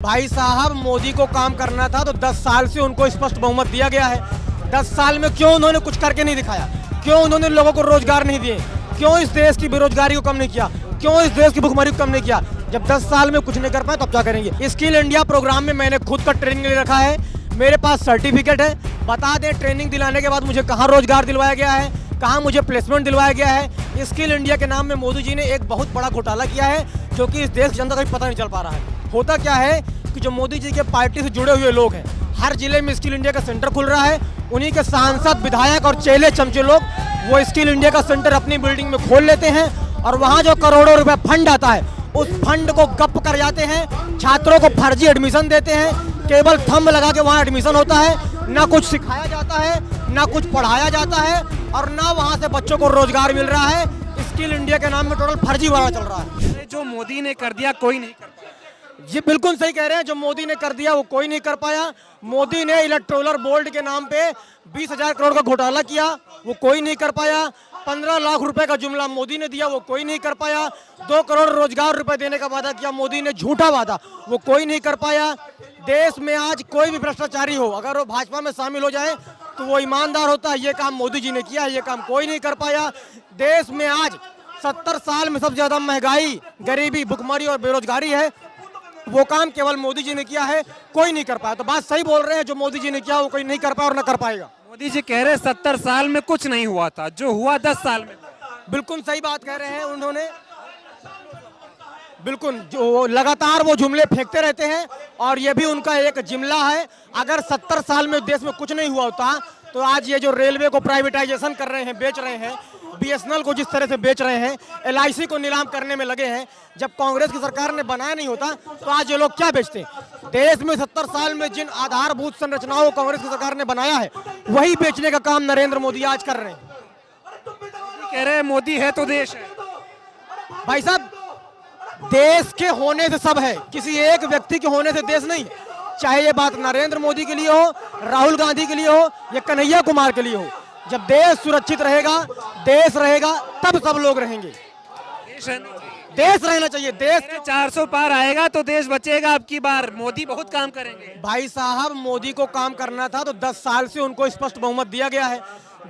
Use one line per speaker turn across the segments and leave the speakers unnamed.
भाई साहब, मोदी को काम करना था तो 10 साल से उनको स्पष्ट बहुमत दिया गया है। 10 साल में क्यों उन्होंने कुछ करके नहीं दिखाया? क्यों उन्होंने लोगों को रोजगार नहीं दिए? क्यों इस देश की बेरोजगारी को कम नहीं किया? क्यों इस देश की भुखमरी को कम नहीं किया? जब 10 साल में कुछ नहीं कर पाए तो अब क्या करेंगे? स्किल इंडिया प्रोग्राम में मैंने खुद का ट्रेनिंग ले रखा है, मेरे पास सर्टिफिकेट है। बता दें, ट्रेनिंग दिलाने के बाद मुझे कहाँ रोजगार दिलवाया गया है, कहाँ मुझे प्लेसमेंट दिलवाया गया है। स्किल इंडिया के नाम में मोदी जी ने एक बहुत बड़ा घोटाला किया है, जो कि इस देश की जनता को भी पता नहीं चल पा रहा है। होता क्या है कि जो मोदी जी के पार्टी से जुड़े हुए लोग हैं, हर जिले में स्किल इंडिया का सेंटर खुल रहा है। उन्हीं के सांसद, विधायक और चेले चमचे लोग वो स्किल इंडिया का सेंटर अपनी बिल्डिंग में खोल लेते हैं और वहाँ जो करोड़ों रुपए फंड आता है, उस फंड को गप कर जाते हैं। छात्रों को फर्जी एडमिशन देते हैं, केवल थंब लगा के वहाँ एडमिशन होता है। ना कुछ सिखाया जाता है, ना कुछ पढ़ाया जाता है और ना वहाँ से बच्चों को रोजगार मिल रहा है। स्किल इंडिया के नाम में टोटल फर्जी वाला चल रहा है।
जो मोदी ने कर दिया कोई नहीं कर पाया।
ये बिल्कुल सही कह रहे हैं, जो मोदी ने कर दिया वो कोई नहीं कर पाया। मोदी ने इलेक्टोरल बोर्ड के नाम पे 20,000 करोड़ का घोटाला किया, वो कोई नहीं कर पाया। 15 लाख रुपए का जुमला मोदी ने दिया, वो कोई नहीं कर पाया। 2 करोड़ रोजगार रुपए देने का वादा किया मोदी ने, झूठा वादा, वो कोई नहीं कर पाया। देश में आज कोई भी भ्रष्टाचारी हो, अगर वो भाजपा में शामिल हो जाए तो वो ईमानदार होता है। ये काम मोदी जी ने किया, ये काम कोई नहीं कर पाया। देश में आज 70 साल में सबसे ज्यादा महंगाई, गरीबी, भुखमरी और बेरोजगारी है, वो काम केवल मोदी जी ने किया है, कोई नहीं कर पाया। तो बात सही बोल रहे हैं, जो मोदी जी ने किया वो कोई नहीं कर पाया और ना कर पाएगा।
मोदी जी कह रहे 70 साल में कुछ नहीं हुआ था, जो हुआ 10 साल में।
बिल्कुल सही बात कह रहे हैं उन्होंने। बिल्कुल, जो लगातार वो जुमले फेंकते रहते हैं और ये भी उनका एक जुमला है। अगर 70 साल में देश में कुछ नहीं हुआ होता तो आज ये जो रेलवे को प्राइवेटाइजेशन कर रहे हैं, बेच रहे हैं, बीएसएनएल को जिस तरह से बेच रहे हैं, एलआईसी को नीलाम करने में लगे हैं, जब कांग्रेस की सरकार ने बनाया नहीं होता तो आज ये लोग क्या बेचते? देश में 70 साल में जिन आधारभूत संरचनाओं को कांग्रेस की सरकार ने बनाया है, वही बेचने का काम नरेंद्र मोदी आज कर रहे हैं।
कह रहे हैं मोदी है तो देश है।
भाई साहब, देश के होने से सब है, किसी एक व्यक्ति के होने से देश नहीं। चाहे ये बात नरेंद्र मोदी के लिए हो, राहुल गांधी के लिए हो या कन्हैया कुमार के लिए हो, जब देश सुरक्षित रहेगा, देश रहेगा, तब सब लोग रहेंगे। देश रहना चाहिए। देश
400 पार आएगा तो देश बचेगा। अब की बार मोदी बहुत काम करेंगे।
भाई साहब, मोदी को काम करना था तो 10 साल से उनको स्पष्ट बहुमत दिया गया है।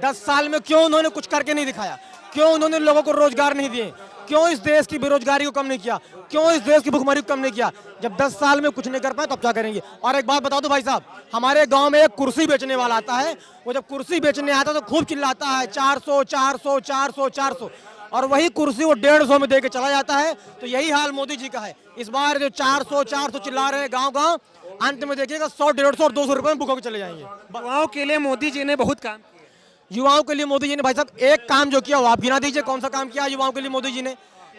10 साल में क्यों उन्होंने कुछ करके नहीं दिखाया? क्यों उन्होंने लोगों को रोजगार नहीं दिए? क्यों इस देश की बेरोजगारी को कम नहीं किया? क्यों इस देश की भुखमरी को कम नहीं किया? जब 10 साल में कुछ नहीं कर पाए तो अब क्या करेंगे? और एक बात बता दो भाई साहब, हमारे गांव में एक कुर्सी बेचने वाला आता है, वो जब कुर्सी बेचने आता है तो खूब चिल्लाता है 400 400 400 400, और वही कुर्सी वो 150 में दे के चला जाता है। तो यही हाल मोदी जी का है। इस बार जो 400 400 चिल्ला रहे हैं गाँव गाँव, अंत में देखिएगा 100 150 और 200 रुपए में बुक होकर चले जाएंगे।
युवाओं के लिए मोदी जी ने बहुत काम किया।
युवाओं के लिए मोदी जी ने भाई साहब एक काम जो किया वो आप गिना दीजिए, कौन सा काम किया युवाओं के लिए मोदी जी ने?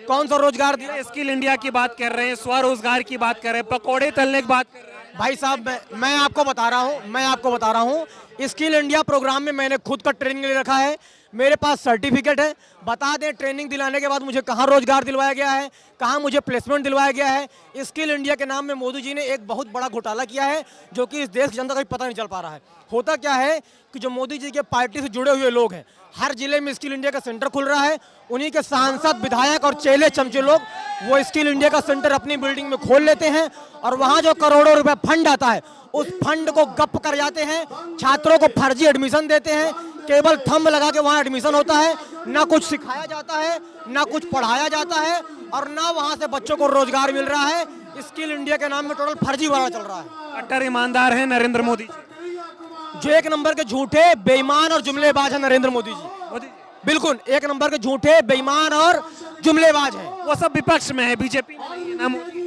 कौन सा रोजगार दिया?
स्किल इंडिया की बात कर रहे हैं, स्वरोजगार की बात कर रहे हैं, पकौड़े तलने की बात कर रहे हैं।
भाई साहब, मैं आपको बता रहा हूँ, स्किल इंडिया प्रोग्राम में मैंने खुद का ट्रेनिंग ले रखा है, मेरे पास सर्टिफिकेट है। बता दें, ट्रेनिंग दिलाने के बाद मुझे कहाँ रोजगार दिलवाया गया है, कहाँ मुझे प्लेसमेंट दिलवाया गया है। स्किल इंडिया के नाम में मोदी जी ने एक बहुत बड़ा घोटाला किया है, जो कि इस देश की जनता को भी पता नहीं चल पा रहा है। होता क्या है कि जो मोदी जी के पार्टी से जुड़े हुए लोग हैं, हर जिले में स्किल इंडिया का सेंटर खुल रहा है। उन्हीं के सांसद, विधायक और चेले चमचे लोग वो स्किल इंडिया का सेंटर अपनी बिल्डिंग में खोल लेते हैं और वहाँ जो करोड़ों रुपए फंड आता है, उस फंड को गप कर जाते हैं। छात्रों को फर्जी एडमिशन देते हैं, केवल थंब लगा के वहाँ एडमिशन होता है। ना कुछ सिखाया जाता है, ना कुछ पढ़ाया जाता है और ना वहाँ से बच्चों को रोजगार मिल रहा है। स्किल इंडिया के नाम में टोटल फर्जी वाला चल रहा है।
कट्टर ईमानदार है नरेंद्र मोदी जी।
जो एक नंबर के झूठे, बेईमान और जुमलेबाज है नरेंद्र मोदी जी। बिल्कुल एक नंबर के झूठे, बेईमान और जुमलेबाज है।
वो सब विपक्ष में है, बीजेपी ना मोदी।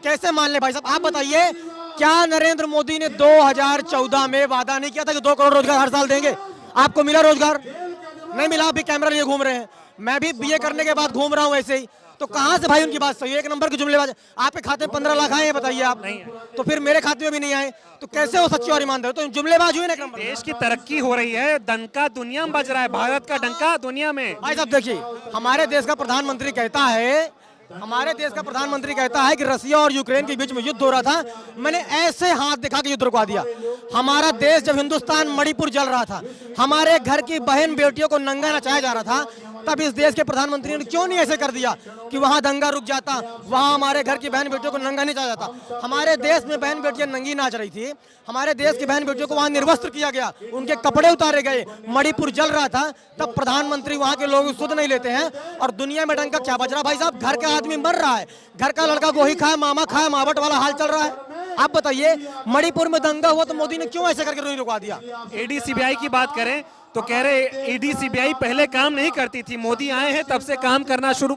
कैसे मान ले भाई साहब? आप बताइए, क्या नरेंद्र मोदी ने 2014 में वादा नहीं किया था कि 2 करोड़ रोजगार हर साल देंगे? आपको मिला रोजगार? नहीं मिला। अभी कैमरा लिए घूम रहे हैं, मैं भी बीए करने के बाद घूम रहा हूँ ऐसे ही। तो कहाँ से भाई उनकी बात सही है? एक नंबर के जुमलेबाज। आपके खाते में 15 लाख आए हैं, बताइए आप।
नहीं,
तो फिर मेरे खाते में भी नहीं आए, तो कैसे वो सच्चे और ईमानदार? तो जुमलेबाज हुए ना एक नंबर।
देश की तरक्की हो रही है, डंका दुनिया में बज रहा है, भारत का डंका दुनिया में।
भाई साहब देखिए, हमारे देश का प्रधानमंत्री कहता है कि रसिया और यूक्रेन के बीच में युद्ध हो रहा था, मैंने ऐसे हाथ दिखा के युद्ध रुकवा दिया। हमारा देश जब हिंदुस्तान मणिपुर जल रहा था, हमारे घर की बहन बेटियों को नंगा नचाया जा रहा था, तब इस देश के प्रधानमंत्री ने क्यों नहीं ऐसे कर दिया कि वहां दंगा रुक जाता, वहां हमारे घर की बहन बेटियों को नंगा नहीं चाहा जाता। हमारे देश में बहन बेटियां नंगी नाच रही थी, हमारे देश की बहन बेटियों को वहां निर्वस्त्र किया गया, उनके कपड़े उतारे गए, मणिपुर जल रहा था, तब प्रधानमंत्री वहां के लोग सुध नहीं लेते हैं। और दुनिया में डंका क्या बज रहा भाई साहब? घर का आदमी मर रहा है, घर का लड़का गोही खाए, मामा खाए, मावट वाला हाल चल रहा है। आप बताइए, मणिपुर में दंगा हुआ तो मोदी ने क्यों ऐसे करके नहीं रुकवा दिया?
ईडी सीबीआई की बात करें तो कह रहे ईडी सीबीआई पहले काम नहीं करती थी, मोदी आए हैं तब से काम करना शुरू।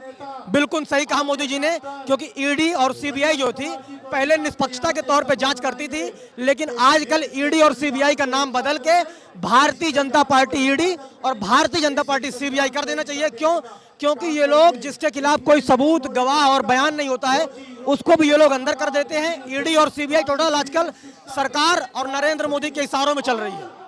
बिल्कुल सही कहा मोदी जी ने, क्योंकि ईडी और सीबीआई जो थी पहले निष्पक्षता के तौर पे जांच करती थी, लेकिन आजकल ईडी और सीबीआई का नाम बदल के भारतीय जनता पार्टी ईडी और भारतीय जनता पार्टी सीबीआई कर देना चाहिए। क्यों? क्योंकि ये लोग जिसके खिलाफ कोई सबूत, गवाह और बयान नहीं होता है, उसको भी ये लोग अंदर कर देते हैं। ईडी और सीबीआई टोटल आजकल सरकार और नरेंद्र मोदी के इशारों में चल रही है।